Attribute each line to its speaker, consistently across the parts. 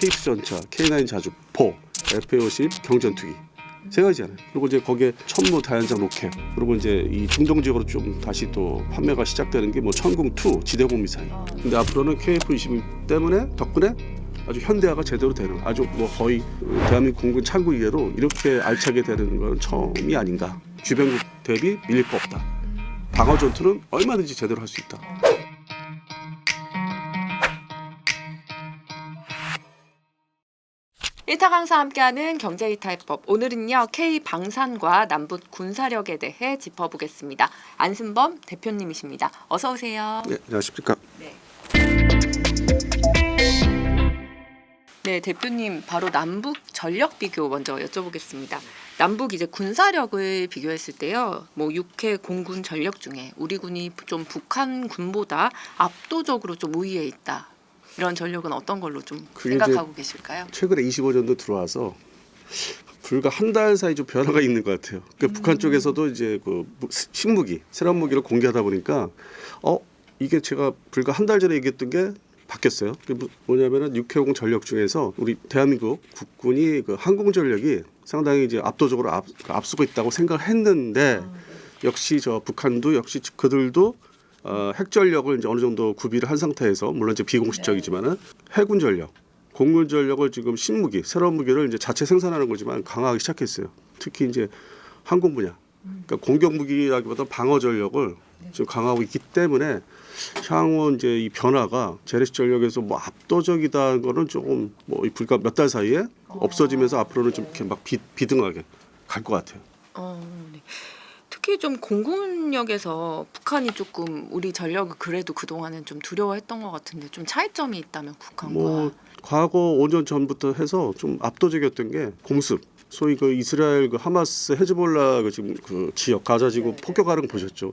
Speaker 1: KF 전차, K9 자주포, FA50 경전투기 세 가지잖아요. 그리고 이제 거기에 천무 다연장 로켓, 그리고 이제 이 중동 지역으로 좀 다시 또 판매가 시작되는 게 뭐 천궁2 지대공 미사일. 근데 앞으로는 KF-21 때문에 덕분에 아주 현대화가 제대로 되는, 아주 뭐 거의 대한민국 공군 창구 이래로 이렇게 알차게 되는 건 처음이 아닌가. 주변국 대비 밀릴 거 없다. 방어 전투는 얼마든지 제대로 할 수 있다.
Speaker 2: 일타 강사 함께하는 경제이탈법. 오늘은요 K 방산과 남북 군사력에 대해 짚어보겠습니다. 안승범 대표님이십니다. 어서 오세요.
Speaker 1: 네, 안녕하십니까.
Speaker 2: 네, 대표님 바로 남북 전력 비교 먼저 여쭤보겠습니다. 남북 이제 군사력을 비교했을 때요, 뭐 육해 공군 전력 중에 우리 군이 좀 북한 군보다 압도적으로 좀 우위에 있다. 이런 전력은 어떤 걸로 좀 생각하고 계실까요?
Speaker 1: 최근에 25년도 들어와서 불과 한 달 사이 좀 변화가 있는 것 같아요. 그러니까 북한 쪽에서도 이제 그 신무기, 새로운 무기를 공개하다 보니까 이게 제가 불과 한 달 전에 얘기했던 게 바뀌었어요. 그게 뭐냐면은 육해공 전력 중에서 우리 대한민국 국군이 그 항공 전력이 상당히 이제 압도적으로 앞서고 있다고 생각했는데 역시 저 북한도 역시 그들도 핵 전력을 이제 어느 정도 구비를 한 상태에서, 물론 이제 비공식적이지만은 해군 전력, 공군 전력을 지금 신무기, 새로운 무기를 이제 자체 생산하는 거지만 강화하기 시작했어요. 특히 이제 항공 분야, 그러니까 공격 무기라기보다 방어 전력을 지금 강화하고 있기 때문에 향후 이제 이 변화가 재래식 전력에서 뭐 압도적이다는 거는 조금 뭐 불과 몇 달 사이에 없어지면서 앞으로는 좀 이렇게 막 비등하게 갈 것 같아요.
Speaker 2: 네. 특히 좀 공군력에서 북한이 조금 우리 전력을 그래도 그동안은 좀 두려워했던 것 같은데 좀 차이점이 있다면 북한과
Speaker 1: 뭐 과거 5년 전부터 해서 좀 압도적이었던 게 공습, 소위 그 이스라엘 그 하마스 헤즈볼라 그 지금 그 지역 가자지구 폭격하는 거 보셨죠?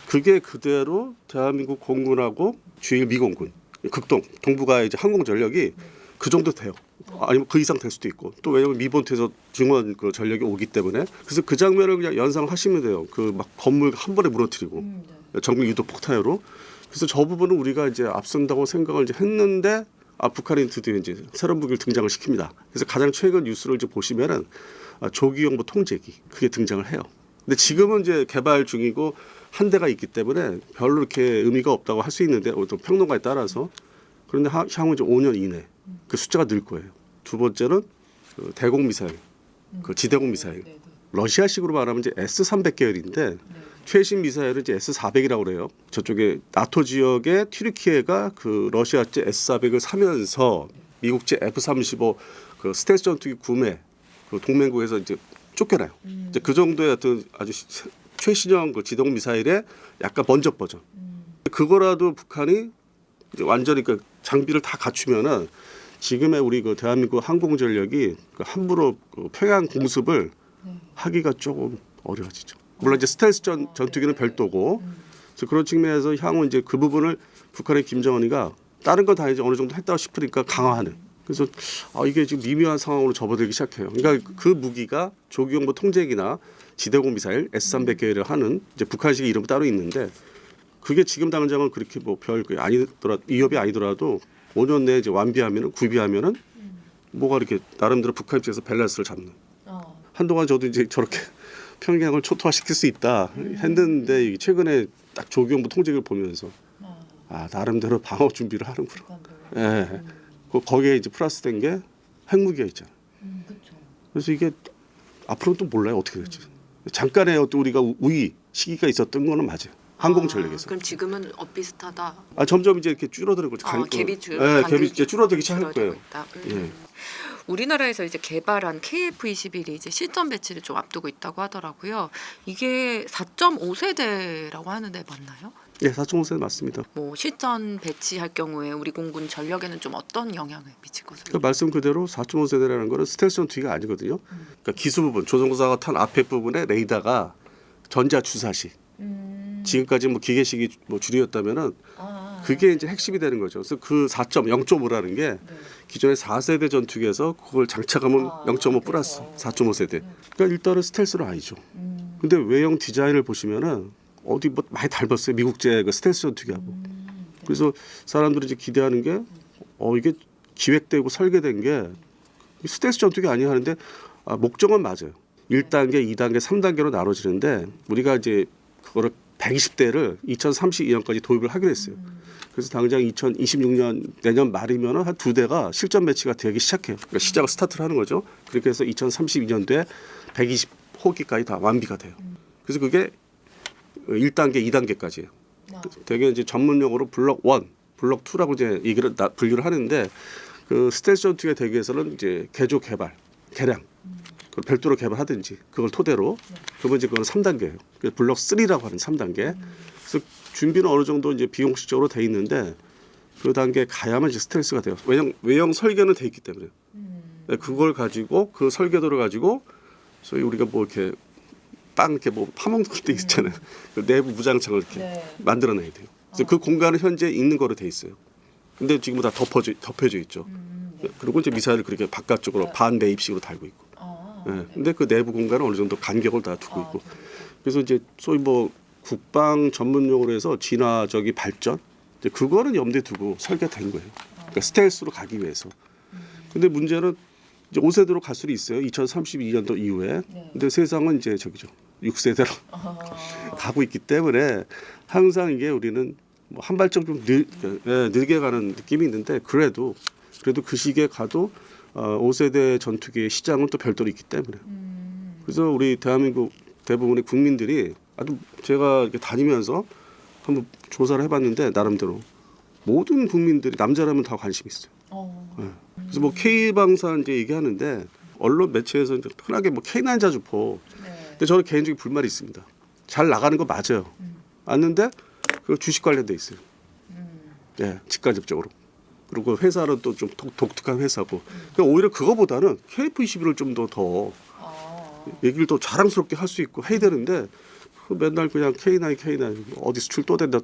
Speaker 1: 그게 그대로 대한민국 공군하고 주일 미공군 극동 동북아 이제 항공 전력이 그 정도 돼요. 아니면 그 이상 될 수도 있고, 또 왜냐면 미본토에서 증원 그 전력이 오기 때문에. 그래서 그 장면을 그냥 연상하시면 돼요. 그 막 건물 한 번에 무너뜨리고 정밀 유도 폭탄으로. 그래서 저 부분은 우리가 이제 앞선다고 생각을 이제 했는데 북한이 드디어 이제 새로운 무기를 등장을 시킵니다. 그래서 가장 최근 뉴스를 이제 보시면은 조기용보 통제기 그게 등장을 해요. 근데 지금은 이제 개발 중이고 한 대가 있기 때문에 별로 이렇게 의미가 없다고 할 수 있는데, 또 평론가에 따라서. 그런데 향후 이제 5년 이내 그 숫자가 늘 거예요. 두 번째는 그 대공 미사일, 그 지대공 미사일. 러시아식으로 말하면 이제 S-300 계열인데 최신 미사일은 이제 S-400이라고 그래요. 저쪽에 나토 지역의 튀르키예가 그 러시아제 S-400을 사면서 미국제 F-35 그 스텔스 전투기 구매 그 동맹국에서 이제 쫓겨나요. 이제 그 정도의 어떤 아주 최신형 그 지대공 미사일의 약간 먼저 버전. 그거라도 북한이 이제 완전히 그 장비를 다 갖추면은 지금의 우리 그 대한민국 항공 전력이 그 함부로 그 평양 공습을 하기가 조금 어려워지죠. 물론 이제 스텔스 전투기는 별도고. 그래서 그런 측면에서 향후 이제 그 부분을 북한의 김정은이가 다른 건 다 이제 어느 정도 했다고 싶으니까 강화하는. 그래서 이게 지금 미묘한 상황으로 접어들기 시작해요. 그러니까 그 무기가 조기용보 통제기나 지대공 미사일 S-300 계열을 하는 이제 북한식 이름 따로 있는데, 그게 지금 당장은 그렇게 뭐 별 위협이 아니더라도 5년 내에 이제 완비하면은 구비하면은 뭐가 이렇게 나름대로 북한 입장에서 밸런스를 잡는. 한동안 저도 이제 저렇게 평양을 초토화시킬 수 있다 했는데 최근에 딱 조기용보 통제기를 보면서 나름대로 방어 준비를 하는구나. 예. 거기에 이제 플러스된 게 핵무기가 있잖아. 그래서 이게 앞으로는 또 몰라요 어떻게 될지. 잠깐의 또 우리가 우위 시기가 있었던 거는 맞아요. 항공 전력에서.
Speaker 2: 그럼 지금은 비슷하다.
Speaker 1: 점점 이제 이렇게 줄어드는 거죠. 갭이 이제 줄어들기 시작할 거예요. 예.
Speaker 2: 우리나라에서 이제 개발한 KF-21이 이제 실전 배치를 좀 앞두고 있다고 하더라고요. 이게 4.5세대라고 하는데 맞나요?
Speaker 1: 예, 4.5세대 맞습니다.
Speaker 2: 뭐 실전 배치할 경우에 우리 공군 전력에는 좀 어떤 영향을 미칠 것으로?
Speaker 1: 그 말씀 그대로 4.5세대라는 거는 스텔스 전투기가 아니거든요. 그러니까 기수 부분, 조종사가 탄 앞에 부분에 레이더가 전자 주사식. 지금까지 뭐 기계식이 뭐 줄이었다면은 그게 이제 핵심이 되는 거죠. 그래서 그 4.0.5라는 게 기존의 4세대 전투기에서 그걸 장착하면 0.5 플러스 4.5세대. 그러니까 일단은 스텔스는 아니죠. 근데 외형 디자인을 보시면은 어디 뭐 많이 닮았어요. 미국제 그 스텔스 전투기하고. 그래서 사람들이 이제 기대하는 게 이게 기획되고 설계된 게 스텔스 전투기 아니야 하는데 목적은 맞아요. 1단계, 2단계, 3단계로 나눠지는데 우리가 이제 그거를 120대를 2032년까지 도입을 하기로 했어요. 그래서 당장 2026년 내년 말이면 한 2대가 실전 배치가 되기 시작해요. 그러니까 시작을 스타트를 하는 거죠. 그렇게 해서 2032년도에 120호기까지 다 완비가 돼요. 그래서 그게 1단계, 2단계까지예요. 되게 이제 전문용어로 블록 1, 블록 2라고 이제 얘기를 분류를 하는데 그 스텔스 전투기에 되기 위해서는 이제 개조 개발, 개량 그걸 별도로 개발하든지 그걸 토대로 그러면 이제 그건 3단계예요. 블록 3라고 하는 3단계. 그래서 준비는 어느 정도 이제 비용식적으로 돼 있는데 그 단계 가야만 이제 스텔스가 돼요. 왜냐면 외형 설계는 돼 있기 때문에 그걸 가지고 그 설계도를 가지고 소위 우리가 뭐 이렇게 땅 이렇게 뭐 파먹는 데 있잖아요. 그 내부 무장창을 이렇게 만들어내야 돼요. 그래서 그 공간은 현재 있는 거로 돼 있어요. 근데 지금 다 덮여져 있죠. 그리고 이제 미사일을 그렇게 바깥쪽으로 반매입식으로 달고 있고. 근데 그 내부 공간은 어느 정도 간격을 다 두고 있고. 그래서 이제 소위 뭐 국방 전문용어로 해서 진화적이 발전. 이제 그거는 염두에 두고 설계된 거예요. 그러니까 스텔스로 가기 위해서. 근데 문제는 이제 5세대로 갈 수도 있어요. 2032년도 이후에. 근데 세상은 이제 저기죠. 6세대로 가고 있기 때문에 항상 이게 우리는 뭐 한 발짝 좀 늦게 가는 느낌이 있는데 그래도 그 시기에 가도 5세대 전투기의 시장은 또 별도로 있기 때문에 그래서 우리 대한민국 대부분의 국민들이 아주 제가 이렇게 다니면서 한번 조사를 해봤는데 나름대로 모든 국민들이 남자라면 다 관심이 있어요. 그래서 뭐 K방산 이제 얘기하는데 언론 매체에서 이제 흔하게 뭐 K9 자주포. 근데 저는 개인적인 불만이 있습니다. 잘 나가는 거 맞아요. 맞는데 그 주식 관련돼 있어요. 예, 직간접적으로. 그리고 회사는 또 좀 독특한 회사고. 그러니까 오히려 그거보다는 KF-21을 좀 더 얘기를 더 자랑스럽게 할 수 있고 해야 되는데 맨날 그냥 K9 어디서 출 또 된다.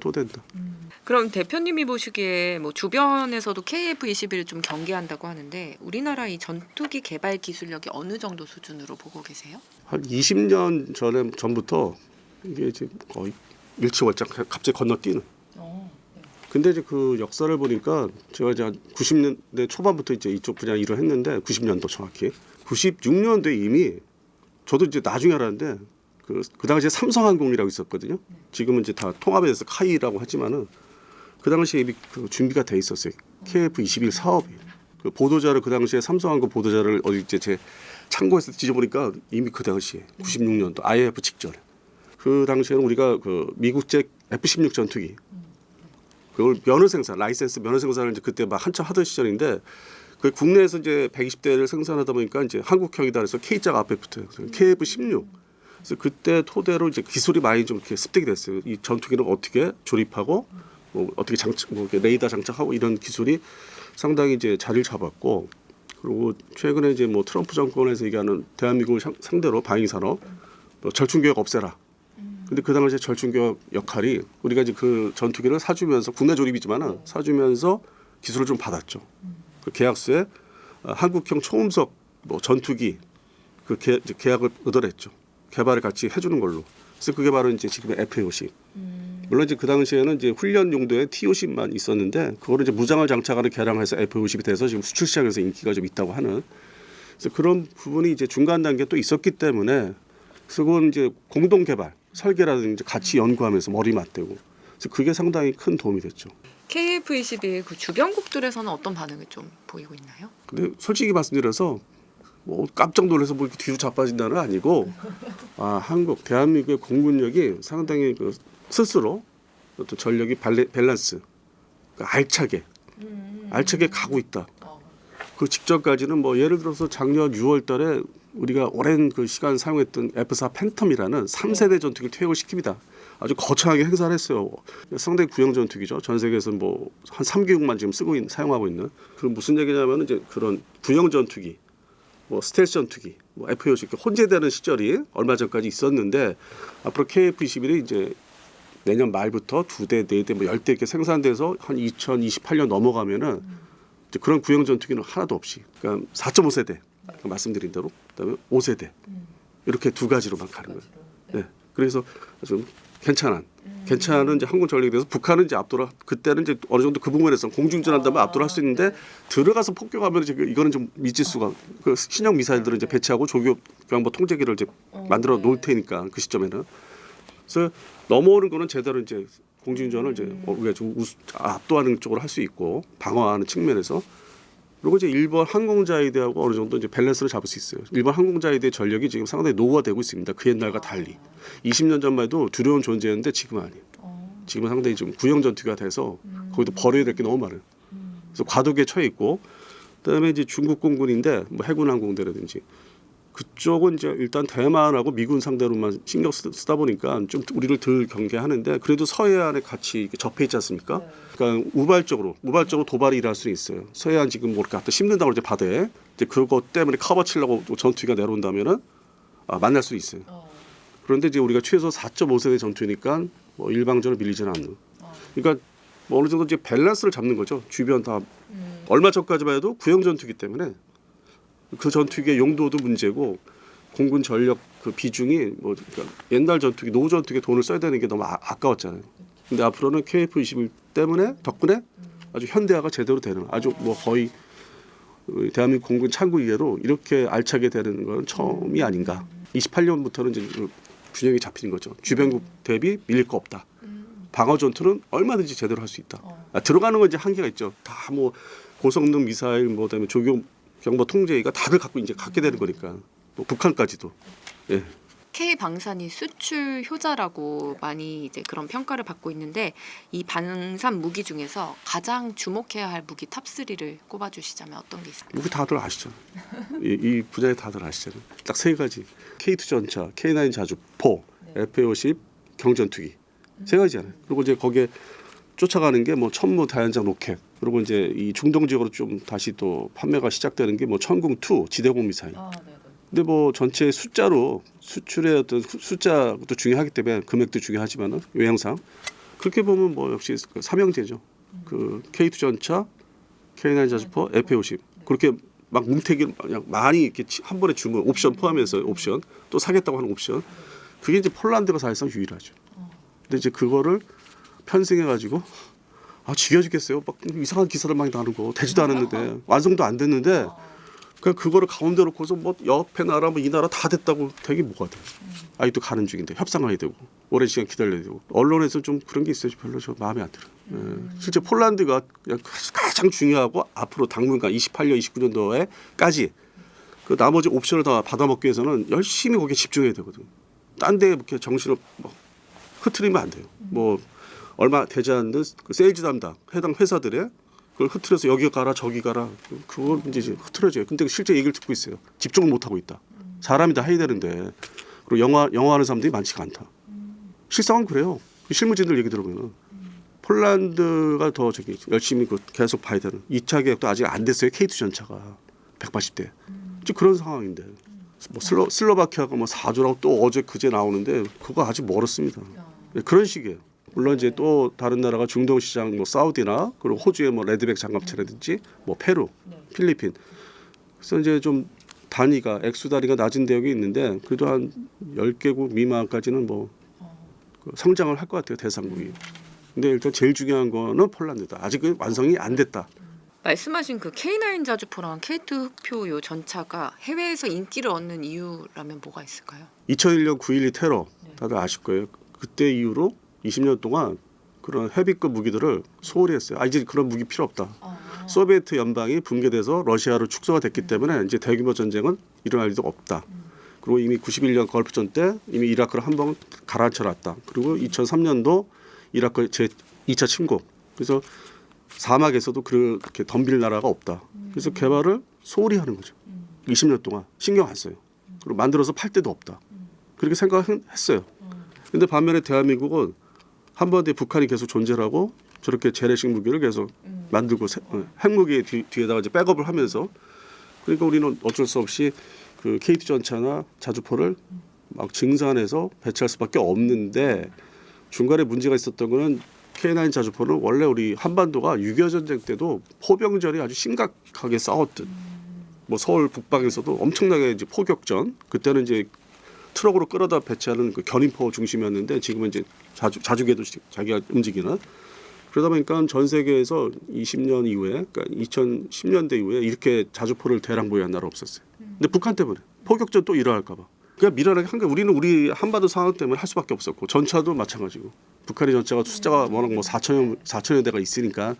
Speaker 2: 그럼 대표님이 보시기에 뭐 주변에서도 KF-21을 좀 경계한다고 하는데 우리나라 이 전투기 개발 기술력이 어느 정도 수준으로 보고 계세요?
Speaker 1: 한 20년 전부터 이게 이제 거의 일치월장 갑자기 건너뛰는. 근데 이제 그 역사를 보니까 제가 이제 90년대 초반부터 이제 이쪽 분야 일을 했는데 90년도 정확히 96년도에 이미 저도 이제 나중에 알았는데 그 당시에 삼성항공이라고 있었거든요. 지금은 이제 다 통합해서 카이라고 하지만은 그 당시에 이미 그 준비가 돼 있었어요. KF-21 사업이. 그 보도자를 그 당시에 삼성항공 보도자를 어디 이제 제 창고에서 뒤져보니까 이미 그 당시에 96년도 IF 직전에 그 당시에는 우리가 그 미국제 F-16 전투기 그걸 면허 생산, 라이센스 면허 생산을 이제 그때 막 한참 하던 시절인데 그 국내에서 이제 120대를 생산하다 보니까 이제 한국형이다 그래서 K자가 앞에 붙어요. KF-16. 그래서 그때 토대로 이제 기술이 많이 좀 이렇게 습득이 됐어요. 이 전투기를 어떻게 조립하고 뭐 어떻게 뭐 레이더 장착하고 이런 기술이 상당히 이제 자리를 잡았고 그리고 최근에 이제 뭐 트럼프 정권에서 얘기하는 대한민국을 상대로 방위 산업 뭐 절충교역 없애라. 근데 그 당시에 절충교역 역할이 우리가 이제 그 전투기를 사주면서 국내 조립이지만은 사주면서 기술을 좀 받았죠. 그 계약서에 한국형 초음속 뭐 전투기 그 계약을 의도를 했죠. 개발을 같이 해주는 걸로. 그래서 그게 바로 이제 지금의 F-50. 물론 이제 그 당시에는 이제 훈련 용도의 T-50만 있었는데 그거를 이제 무장을 장착하는 개량해서 F-50이 돼서 지금 수출 시장에서 인기가 좀 있다고 하는. 그래서 그런 부분이 이제 중간 단계 또 있었기 때문에 그래서 그건 이제 공동 개발, 설계라든지 같이 연구하면서 머리 맞대고. 그래서 그게 상당히 큰 도움이 됐죠.
Speaker 2: KF-21 그 주변국들에서는 어떤 반응을 좀 보이고 있나요? 근데
Speaker 1: 솔직히 말씀드려서 뭐 깜짝 놀라서 뭐 이렇게 뒤로 자빠진다는 아니고 한국 대한민국의 공군력이 상당히 그 스스로 어떤 전력이 밸런스 그러니까 알차게 가고 있다. 그 직전까지는 뭐 예를 들어서 작년 6월달에 우리가 오랜 그 시간 사용했던 F4 팬텀이라는 3세대 전투기를 퇴역을 시킵니다. 아주 거창하게 행사를 했어요. 상당히 구형 전투기죠. 전 세계에서 뭐 한 3개국만 지금 사용하고 있는. 그 무슨 얘기냐면 이제 그런 구형 전투기, 뭐 스텔스 전투기, 뭐 F-50 혼재되는 시절이 얼마 전까지 있었는데 앞으로 KF-21이 이제 내년 말부터 2대, 4대, 뭐 10대 이렇게 생산돼서 한 2028년 넘어가면은 이제 그런 구형 전투기는 하나도 없이, 그러니까 4.5세대 말씀드린 대로, 그다음에 5세대 이렇게 두 가지로만 가는 거예요. 네, 그래서 좀 괜찮은 괜찮은 이제 항공 전력에 대해서 북한은 이제 압도를 그때는 이제 어느 정도 그 부분에서 공중전한다면 압도를 할 수 있는데 들어가서 폭격하면 이제 이거는 좀 미지수가 그 신형 미사일들을 이제 배치하고 조교 경보 통제기를 이제 만들어 놓을 테니까 그 시점에는 그래서 넘어오는 거는 제대로 이제 공중전을 이제 우리가 좀 압도하는 쪽으로 할 수 있고 방어하는 측면에서 그리고 이제 일본 항공자위대하고 어느 정도 이제 밸런스를 잡을 수 있어요. 일본 항공자위대 전력이 지금 상당히 노후화되고 있습니다. 그 옛날과 달리 20년 전만 해도 두려운 존재였는데 지금은 아니에요. 지금은 상당히 좀 구형 전투기가 돼서 거기도 버려야 될 게 너무 많아요. 그래서 과도기에 처해 있고 그다음에 이제 중국 공군인데 뭐 해군 항공대라든지 그쪽은 이제 일단 대만하고 미군 상대로만 신경 쓰다 보니까 좀 우리를 덜 경계하는데 그래도 서해안에 같이 이렇게 접해 있지 않습니까? 그러니까 우발적으로 도발이 일어날 수는 있어요. 서해안 지금 뭐 이렇게 갖다 심는다고 이제 바다에 이제 그것 때문에 커버 치려고 전투기가 내려온다면은 만날 수 있어요. 그런데 이제 우리가 최소 4.5세대 전투니까 뭐 일방적으로 밀리지는 않는. 그러니까 뭐 어느 정도 이제 밸런스를 잡는 거죠. 주변 다 얼마 전까지만 해도 구형 전투기 때문에. 그 전투기의 용도도 문제고 공군 전력 그 비중이 뭐 그러니까 옛날 전투기 노후 전투기에 돈을 써야 되는 게 너무 아까웠잖아요. 근데 앞으로는 KF-21 때문에 덕분에 아주 현대화가 제대로 되는 아주 뭐 거의 대한민국 공군 창구 이래로 이렇게 알차게 되는 건 처음이 아닌가. 28년부터는 이제 균형이 잡히는 거죠. 주변국 대비 밀릴 거 없다. 방어 전투는 얼마든지 제대로 할 수 있다. 들어가는 건 이제 한계가 있죠. 다 뭐 고성능 미사일 뭐 그다음에 조교 경보 통제기가 다들 갖게 되는 거니까 뭐 북한까지도. 예.
Speaker 2: K 방산이 수출 효자라고 많이 이제 그런 평가를 받고 있는데 이 방산 무기 중에서 가장 주목해야 할 무기 탑3를 꼽아주시자면 어떤 게 있을까요?
Speaker 1: 무기 다들 아시죠. 이 분야에 다들 아시잖아요. 딱 세 가지. K2 전차, K9 자주포, FA50 경전투기 세 가지잖아요. 그리고 이제 거기에 쫓아가는 게 뭐 천무 다연장 로켓. 그리고 이제 이 중동 지역으로 좀 다시 또 판매가 시작되는 게 뭐 천궁2 지대공 미사일. 근데 뭐 전체 숫자로 수출의 어떤 숫자도 중요하기 때문에 금액도 중요하지만은 외형상 그렇게 보면 뭐 역시 삼형제죠. 그 K2 전차, K9 자주포, FA50 그렇게 막 뭉태기 그냥 많이 이렇게 한 번에 주문 옵션 포함해서 옵션 또 사겠다고 하는 옵션 그게 이제 폴란드가 사실상 유일하죠. 근데 이제 그거를 편승해 가지고 지겨 죽겠어요. 막 이상한 기사를 많이 나누고 되지도 않았는데 완성도 안 됐는데 그냥 그거를 가운데 놓고서 뭐 옆에 나라 뭐 이 나라 다 됐다고 되게 뭐가 돼. 아직도 가는 중인데 협상해야 되고 오랜 시간 기다려야 되고 언론에서 좀 그런 게 있어요. 별로 저 마음에 안 들어요. 실제 폴란드가 그냥 가장 중요하고 앞으로 당분간 28년, 29년도에까지 그 나머지 옵션을 다 받아먹기 위해서는 열심히 거기에 집중해야 되거든. 딴 데에 이렇게 정신을 뭐 흐트리면 안 돼요. 뭐 얼마 되지 않는 그 세일즈 담당 해당 회사들의 그걸 흐트려서 여기 가라 저기 가라 그걸 이제 흐트려져요. 근데 실제 얘기를 듣고 있어요. 집중을 못 하고 있다. 사람이 다 해야 되는데 그리고 영어하는 사람들이 많지가 않다. 실상은 그래요. 실무진들 얘기 들어보면 폴란드가 더 저기 열심히 계속 봐야 되는 2차 계약도 아직 안 됐어요. K2 전차가 180대. 지금 그런 상황인데 뭐 슬로바키아가 뭐 4조라고 또 어제 그제 나오는데 그거 아직 멀었습니다. 그런 식이에요. 물론 이제 또 다른 나라가 중동 시장 뭐 사우디나 그리고 호주의 뭐 레드백 장갑차라든지 뭐 페루, 필리핀. 그래서 이제 좀 단위가 액수 단위가 낮은 대역이 있는데 그래도 한 10개국 미만까지는 뭐 성장을 할 것 같아요. 대상국이. 근데 일단 제일 중요한 거는 폴란드다. 아직 완성이 안 됐다.
Speaker 2: 말씀하신 그 K9 자주포랑 K2 흑표 요 전차가 해외에서 인기를 얻는 이유라면 뭐가 있을까요?
Speaker 1: 2001년 9.12 테러 다들 아실 거예요. 그때 이후로 20년 동안 그런 헤비급 무기들을 소홀히 했어요. 이제 그런 무기 필요 없다. 소비에트 연방이 붕괴돼서 러시아로 축소가 됐기 때문에 이제 대규모 전쟁은 일어날 일도 없다. 그리고 이미 91년 걸프전 때 이미 이라크를 한번 가라앉혀놨다. 그리고 2003년도 이라크 제 2차 침공. 그래서 사막에서도 그렇게 덤빌 나라가 없다. 그래서 개발을 소홀히 하는 거죠. 20년 동안 신경 안 써요. 그리고 만들어서 팔 데도 없다. 그렇게 생각했어요. 근데 반면에 대한민국은 한 번에 북한이 계속 존재를 하고 저렇게 재래식 무기를 계속 만들고 핵무기 뒤에다가 이제 백업을 하면서 그러니까 우리는 어쩔 수 없이 그 K2 전차나 자주포를 막 증산해서 배치할 수밖에 없는데 중간에 문제가 있었던 거는 K9 자주포는 원래 우리 한반도가 6.25 전쟁 때도 포병전이 아주 심각하게 싸웠던 뭐 서울 북방에서도 엄청나게 이제 포격전 그때는 이제 트럭으로 끌어다 배치하는 그 견인포 중심이었는데 지금은 이제 자주궤도 자기가 움직이는. 그러다 보니까 전 세계에서 20년 이후에, 그러니까 2010년대 이후에 이렇게 자주포를 대량 보유한 나라 없었어요. 근데 북한 때문에 포격전 또 일어날까봐. 그냥 미련하게 한 게 우리 한반도 상황 때문에 할 수밖에 없었고 전차도 마찬가지고 북한의 전차가 숫자가 워낙 뭐 4천여 대가 있으니까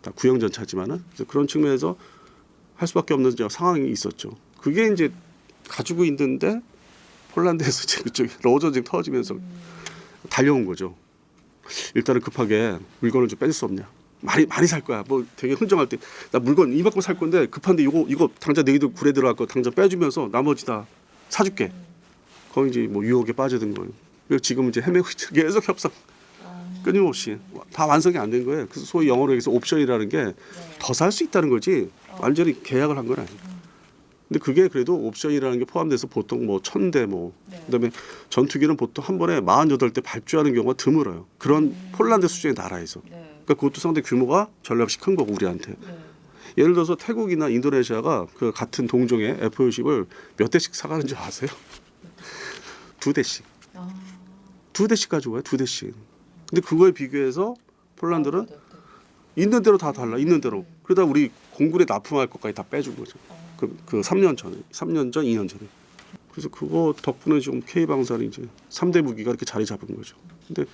Speaker 1: 다 구형 전차지만은 그런 측면에서 할 수밖에 없는 상황이 있었죠. 그게 이제 가지고 있는데 폴란드에서 이제 그쪽에 러우 전쟁 터지면서 달려온 거죠. 일단은 급하게 물건을 좀 뺄 수 없냐. 많이 살 거야. 뭐 되게 흥정할 때 나 물건 이만큼 살 건데 급한데 이거 당장 너희들 굴에 들어갈 거 당장 빼주면서 나머지 다 사줄게. 거기 이제 뭐 유혹에 빠져든 거예요. 그래서 지금 이제 헤매고 있죠. 계속 협상 끊임없이 다 완성이 안 된 거예요. 그래서 소위 영어로 해서 옵션이라는 게 더 살 수 있다는 거지 완전히 계약을 한 건 아니에요. 근데 그게 그래도 옵션이라는 게 포함돼서 보통 뭐 1,000대 뭐 그다음에 전투기는 보통 한 번에 48대 발주하는 경우가 드물어요. 그런 폴란드 수준의 나라에서. 그러니까 그것도 상당히 규모가 전략시 큰 거고 우리한테. 예를 들어서 태국이나 인도네시아가 그 같은 동종의 F-50을 몇 대씩 사가는 줄 아세요? 2대씩. 2대씩 가지고 가요. 2대씩. 근데 그거에 비교해서 폴란드는 있는 대로 다 달라. 있는 대로. 그러다 우리 공군에 납품할 것까지 다 빼준 거죠. 그 3년 전에. 3년 전, 2년 전에. 그래서 그거 덕분에 좀 K방산이 이제 3대 무기가 이렇게 자리 잡은 거죠. 근데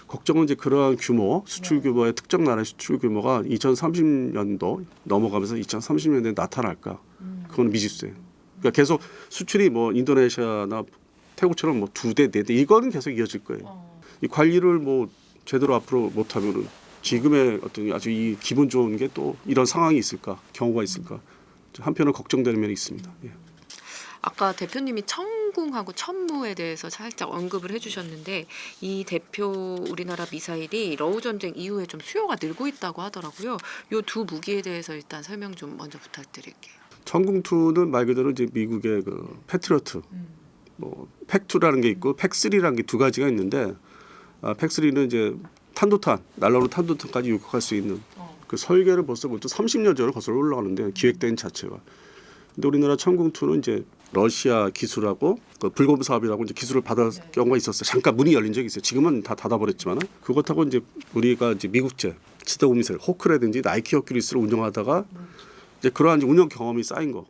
Speaker 1: 걱정은 이제 그러한 규모, 수출 규모의 특정 나라의 수출 규모가 2030년도 넘어가면서 2030년대에 나타날까? 그건 미지수예요. 그러니까 계속 수출이 뭐 인도네시아나 태국처럼 뭐 2대, 4대 이거는 계속 이어질 거예요. 이 관리를 뭐 제대로 앞으로 못하면은 지금의 어떤 아주 이 기분 좋은 게 또 이런 상황이 있을까? 경우가 있을까? 한편은 걱정되는 면이 있습니다. 예.
Speaker 2: 아까 대표님이 천궁하고 천무에 대해서 살짝 언급을 해주셨는데 이 대표 우리나라 미사일이 러우 전쟁 이후에 좀 수요가 늘고 있다고 하더라고요. 이 두 무기에 대해서 일단 설명 좀 먼저 부탁드릴게요.
Speaker 1: 천궁2는 말 그대로 이제 미국의 그 패트리어트, 뭐 팩2라는 게 있고 팩3라는 게 두 가지가 있는데 팩3는 이제 탄도탄, 날라오는 탄도탄까지 유격할 수 있는 그 설계를 벌써 30년 전에 거슬러 올라가는데 기획된 자체가. 근데 우리나라 천궁2는 이제 러시아 기술하고 그 불금 사업이라고 이제 기술을 받을 경우가 있었어요. 잠깐 문이 열린 적이 있어요. 지금은 다 닫아버렸지만 그것하고 이제 우리가 이제 미국제 지대공 미사일 호크라든지 나이키 허큘리스를 운영하다가 이제 그러한 이제 운영 경험이 쌓인 거.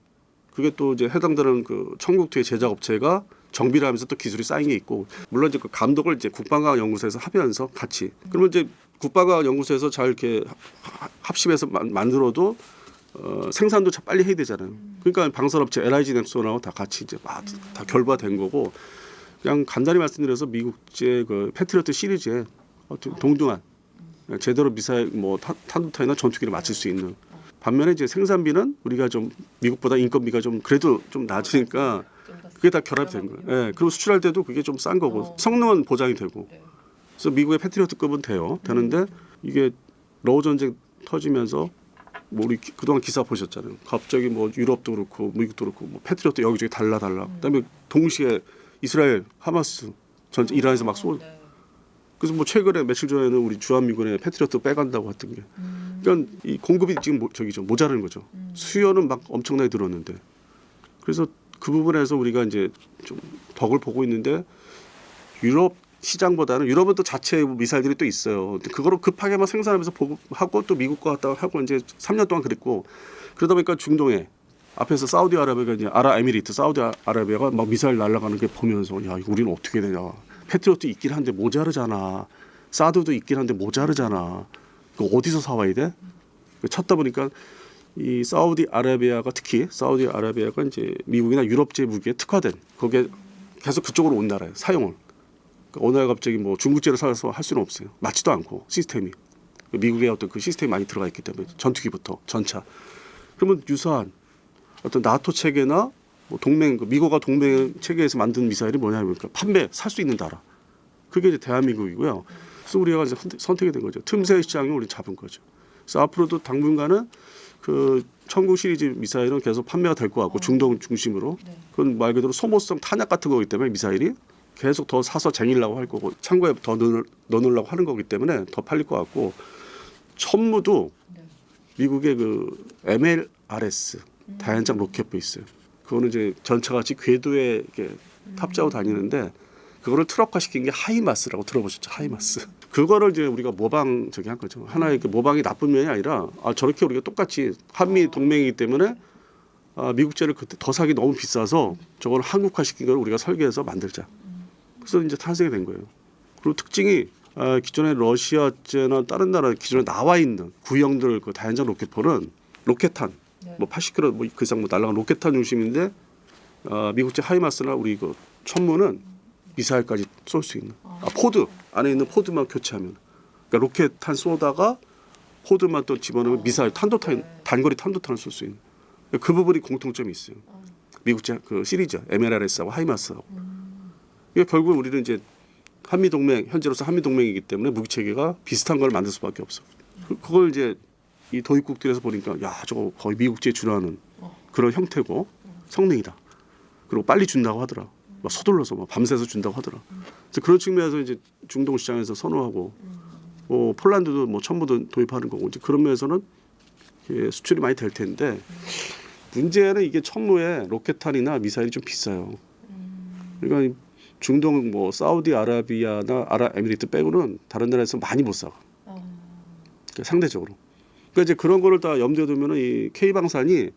Speaker 1: 그게 또 이제 해당되는 그 천궁2의 제작 업체가 정비를 하면서 또 기술이 쌓인 게 있고 물론 이제 그 감독을 이제 국방과학연구소에서 하면서 같이 그러면 이제 국방과학연구소에서 잘 이렇게 합심해서 만들어도 생산도 빨리 해야 되잖아요. 그러니까 방산업체 LIG 넥슨하고 다 같이 이제 다 결부된 거고 그냥 간단히 말씀드려서 미국제 그 패트리어트 시리즈에 동등한 제대로 미사일 뭐 탄도탄이나 전투기를 맞출 수 있는 반면에 이제 생산비는 우리가 좀 미국보다 인건비가 좀 그래도 좀 낮으니까 그게 다 결합된 거예요. 예, 그리고 수출할 때도 그게 좀 싼 거고 성능은 보장이 되고 그래서 미국의 패트리어트급은 되는데 이게 러우 전쟁 터지면서 뭐 우리 그동안 기사 보셨잖아요. 갑자기 뭐 유럽도 그렇고 미국도 그렇고 뭐 패트리어트 여기저기 달라. 그다음에 동시에 이스라엘 하마스 전쟁 이란에서 막 쏘. 그래서 뭐 최근에 며칠 전에는 우리 주한미군의 패트리어트 빼간다고 했던 게. 그러니까 이 공급이 지금 모자라는 거죠. 수요는 막 엄청나게 늘었는데. 그래서 그 부분에서 우리가 이제 좀 덕을 보고 있는데 유럽 시장보다는 유럽은 또 자체 미사일들이 또 있어요. 그거를 급하게만 생산하면서 보고하고 또 미국과 갔다 하고 이제 3년 동안 그랬고 그러다 보니까 중동에 앞에서 사우디아라비아가 이제 아랍에미리트 사우디아라비아가 막 미사일 날아가는 게 보면서 야 이거 우리는 어떻게 되냐. 패트리어트 있긴 한데 모자르잖아. 사드도 있긴 한데 모자르잖아. 그 어디서 사와야 돼? 찾다 보니까 이 사우디아라비아가 특히 사우디아라비아가 이제 미국이나 유럽제 무기에 특화된 거기에 계속 그쪽으로 온 나라예요. 사용을. 어느 날 갑자기 뭐 중국제를 사서 할 수는 없어요. 맞지도 않고 시스템이 미국의 어떤 그 시스템이 많이 들어가 있기 때문에 전투기부터 전차. 그러면 유사한 어떤 나토 체계나 뭐 동맹 미국과 동맹 체계에서 만든 미사일이 뭐냐면 살 수 있는 나라. 그게 이제 대한민국이고요. 그래서 우리가 이제 선택이 된 거죠. 틈새 시장을 우리 잡은 거죠. 그래서 앞으로도 당분간은 그 천궁 시리즈 미사일은 계속 판매가 될 것 같고 중동 중심으로 그건 말 그대로 소모성 탄약 같은 거기 때문에 미사일이 계속 더 사서 쟁이려고 할 거고 창고에 더 넣으려고 하는 거기 때문에 더 팔릴 것 같고 천무도 미국의 그 MLRS 다연장 로켓 베이스 그거는 이제 전차같이 궤도에 이렇게 탑재하고 다니는데 그거를 트럭화 시킨 게 하이마스라고 들어보셨죠? 하이마스. 그거를 이제 우리가 모방 저기 한 거죠. 하나의 그 모방이 나쁜 면이 아니라 저렇게 우리가 똑같이 한미 동맹이기 때문에 미국제를 그때 더 사기 너무 비싸서 저걸 한국화 시킨 걸 우리가 설계해서 만들자. 그래서 이제 탄생이 된 거예요. 그리고 특징이 기존의 러시아제나 다른 나라 기존에 나와 있는 구형들 그 다연장 로켓포는 로켓탄 뭐 80km 뭐 그 이상 뭐 날아간 로켓탄 중심인데 미국제 하이마스나 우리 그 천무는 미사일까지 쏠 수 있는 포드 안에 있는 포드만 교체하면 그러니까 로켓탄 쏘다가 포드만 또 집어넣으면 미사일 탄도탄 단거리 탄도탄을 쏠 수 있는 그 부분이 공통점이 있어요. 미국제 그 시리즈 MLRS하고 하이마스하고 이게 결국 우리는 이제 한미 동맹 현재로서 한미 동맹이기 때문에 무기 체계가 비슷한 걸 만들 수밖에 없어. 그걸 이제 이 도입국들에서 보니까 야 저거 거의 미국제에 준하는 그런 형태고 성능이다. 그리고 빨리 준다고 하더라. 막 서둘러서 막 밤새서 준다고 하더라. 그래서 그런 측면에서 이제 중동 시장에서 선호하고 폴란드도 뭐 천무도 도입하는 거고 이제 그런 면에서는 수출이 많이 될 텐데 문제는 이게 천무에 로켓탄이나 미사일이 좀 비싸요. 그러니까 중동 뭐 사우디아라비아나 아랍에미리트 빼고는 다른 나라에서 많이 못 사. 그러니까 상대적으로. 그러니까 이제 그런 거를 다 염두에 두면은 이 K 방산이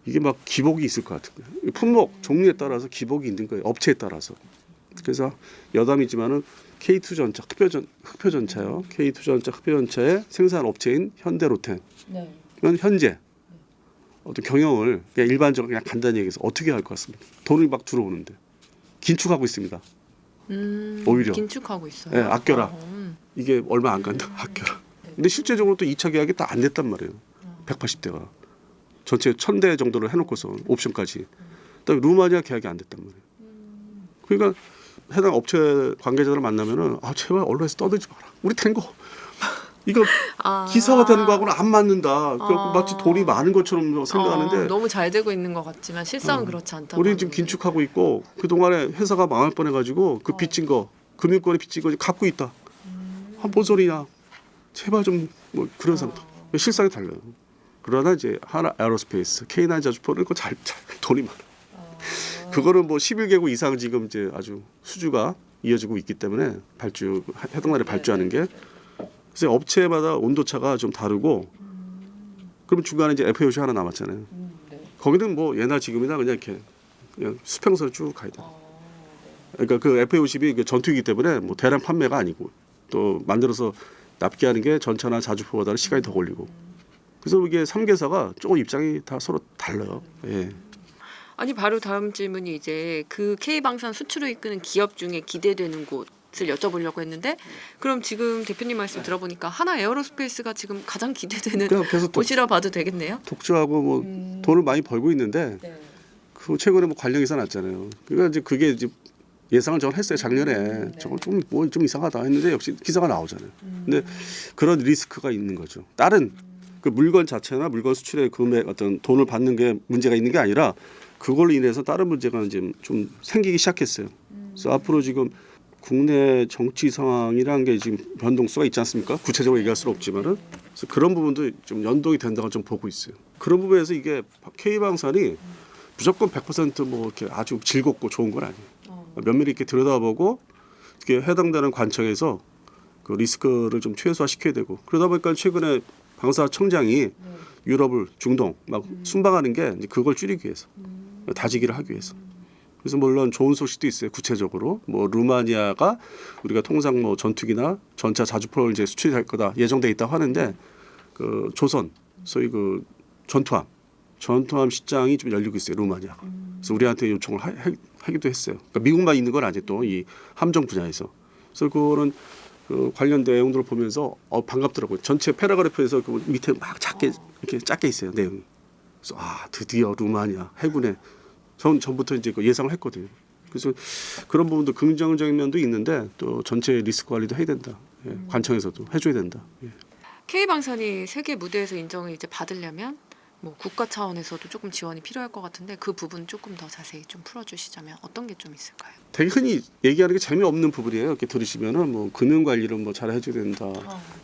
Speaker 1: 이게 막 기복이 있을 것 같은 거예요. 품목 종류에 따라서 기복이 있는 거예요. 업체에 따라서. 그래서 여담이지만은 K2전차 흑표전차요. K2전차 흑표전차의 생산 업체인 현대로템. 이건 현재 어떤 경영을 그냥 일반적으로 그냥 간단히 얘기해서 어떻게 할 것 같습니까? 돈이 막 들어오는데 긴축하고 있습니다. 오히려
Speaker 2: 긴축하고 있어요.
Speaker 1: 네, 아껴라. 이게 얼마 안 간다. 아껴라. 근데 실제적으로 또 2차 계약이 다 안 됐단 말이에요. 180대가. 전체 1000대 정도를 해놓고서 옵션까지. 그다음에 루마니아 계약이 안 됐단 말이에요. 그러니까 해당 업체 관계자를 만나면은 제발 언론에서 떠들지 마라. 우리 된 거. 이거 기사가 되는 거하고는 안 맞는다. 마치 돈이 많은 것처럼 생각하는데
Speaker 2: 너무 잘 되고 있는 것 같지만 실상은 그렇지 않다고.
Speaker 1: 우리는 지금 긴축하고 있고 그 동안에 회사가 망할 뻔해가지고 그 빚진 거 금융권에 빚진 거 갚고 있다. 뭔 소리냐. 제발 좀 뭐 그런 상태. 실상이 달라요. 그러나 이제 하나 에어로스페이스 K9 자주포는 그 잘 돈이 많아. 그거는 뭐 11개국 이상 지금 이제 아주 수주가 이어지고 있기 때문에 해당 나라에 발주하는 게 그래서 업체마다 온도차가 좀 다르고 그러면 중간에 이제 FAOC 하나 남았잖아요. 거기는 뭐 예나 지금이나 그냥 이렇게 그냥 수평선을 쭉 가야 돼. 그러니까 그 FAOC이 전투이기 때문에 뭐 대량 판매가 아니고 또 만들어서 납기하는 게 전차나 자주포보다는 시간이 더 걸리고. 그래서 이게 3개사가 조금 입장이 다 서로 달라요. 예.
Speaker 2: 아니 바로 다음 질문이 이제 그 K방산 수출을 이끄는 기업 중에 기대되는 곳을 여쭤보려고 했는데 그럼 지금 대표님 말씀 들어보니까 하나 에어로스페이스가 지금 가장 기대되는 곳이라 봐도 되겠네요.
Speaker 1: 독주하고 뭐 돈을 많이 벌고 있는데 그 최근에 뭐 관련 기사 났잖아요. 그러니까 이제 그게 이제 예상을 전 했어요 작년에. 저거 좀 이상하다 했는데 역시 기사가 나오잖아요. 근데 그런 리스크가 있는 거죠. 다른 그 물건 자체나 물건 수출의 금액 어떤 돈을 받는 게 문제가 있는 게 아니라 그걸로 인해서 다른 문제가 이제 좀 생기기 시작했어요. 그래서 앞으로 지금 국내 정치 상황이란 게 지금 변동수가 있지 않습니까? 구체적으로 얘기할 수는 없지만은 그래서 그런 부분도 좀 연동이 된다고 좀 보고 있어요. 그런 부분에서 이게 K방산이 무조건 100%뭐 이렇게 아주 즐겁고 좋은 건 아니에요. 면밀히 이렇게 들여다보고 이렇게 해당되는 관청에서 그 리스크를 좀 최소화시켜야 되고 그러다 보니까 최근에 방사청장이 유럽을 중동 막 순방하는 게 이제 그걸 줄이기 위해서 다지기를 하기 위해서. 그래서 물론 좋은 소식도 있어요. 구체적으로 뭐 루마니아가 우리가 통상 뭐 전투기나 전차 자주포를 이제 수출할 거다 예정돼 있다고 하는데 그 조선 소위 그 전투함 시장이 좀 열리고 있어요. 루마니아. 그래서 우리한테 요청을 하기도 했어요. 그러니까 미국만 있는 건 아직 또 이 함정 분야에서. 그래서 그거는 그 관련 내용들을 보면서 반갑더라고요. 전체 패러그래프에서 그 밑에 막 이렇게 작게 있어요. 내용이. 그래서 드디어 루마니아 해군에 전부터 이제 그 예상을 했거든요. 그래서 그런 부분도 긍정적인 면도 있는데 또 전체 리스크 관리도 해야 된다. 예, 관청에서도 해줘야 된다. 예.
Speaker 2: K방산이 세계 무대에서 인정을 이제 받으려면 뭐 국가 차원에서도 조금 지원이 필요할 것 같은데 그 부분 조금 더 자세히 좀 풀어주시자면 어떤 게 좀 있을까요?
Speaker 1: 되게 흔히 얘기하는 게 재미없는 부분이에요. 이렇게 들으시면은 뭐 금융 관리를 뭐 잘 해줘야 된다,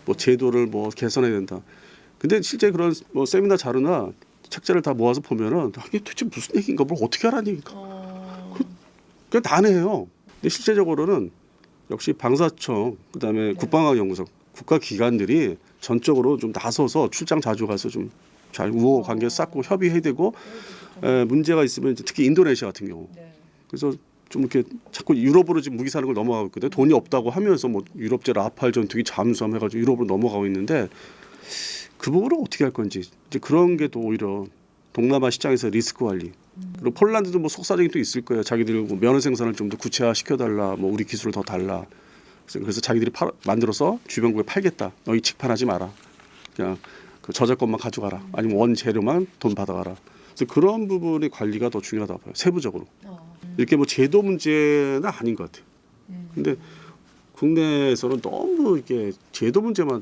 Speaker 1: 뭐 제도를 뭐 개선해야 된다. 근데 실제 그런 뭐 세미나 자료나 책자를 다 모아서 보면은 이게 도대체 무슨 얘기인가, 뭘 어떻게 하라는 얘기인가. 그냥 다 해요. 근데 실제적으로는 역시 방사청, 그다음에 국방과학연구소, 국가기관들이 전적으로 좀 나서서 출장 자주 가서 좀 잘 우호 관계 쌓고 협의해야 되고 문제가 있으면 이제 특히 인도네시아 같은 경우 그래서 좀 이렇게 자꾸 유럽으로 지금 무기 사는 걸 넘어가고 있거든요. 돈이 없다고 하면서 뭐 유럽제 라팔 전투기 잠수함 해가지고 유럽으로 넘어가고 있는데 그 부분을 어떻게 할 건지 이제 그런 게 또 오히려 동남아 시장에서 리스크 관리 그리고 폴란드도 뭐 속사정이 또 있을 거예요. 자기들 뭐 면허 생산을 좀 더 구체화 시켜달라, 뭐 우리 기술을 더 달라. 그래서 자기들이 만들어서 주변국에 팔겠다. 너희 직판하지 마라. 그냥 그 저작권만 가져가라. 아니면 원 재료만 돈 받아가라. 그래서 그런 부분의 관리가 더 중요하다고 봐요. 세부적으로. 이렇게 뭐 제도 문제는 아닌 것 같아요. 근데 국내에서는 너무 이게 제도 문제만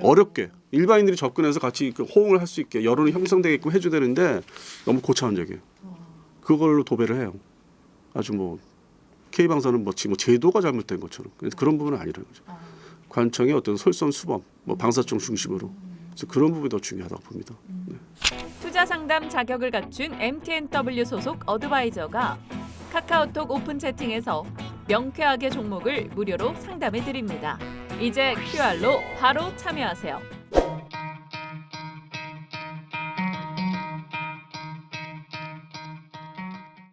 Speaker 1: 어렵게 일반인들이 접근해서 같이 그 호응을 할 수 있게 여론이 형성되게끔 해줘야 되는데 너무 고차원적이에요. 그걸로 도배를 해요. 아주 뭐 K방사는 뭐 제도가 잘못된 것처럼 그런 부분은 아니라는 거죠. 관청의 어떤 솔선수범, 뭐 방사청 중심으로 그래서 그런 부분이 더 중요하다고 봅니다. 네.
Speaker 3: 투자 상담 자격을 갖춘 MTNW 소속 어드바이저가 카카오톡 오픈 채팅에서 명쾌하게 종목을 무료로 상담해 드립니다. 이제 QR로 바로 참여하세요.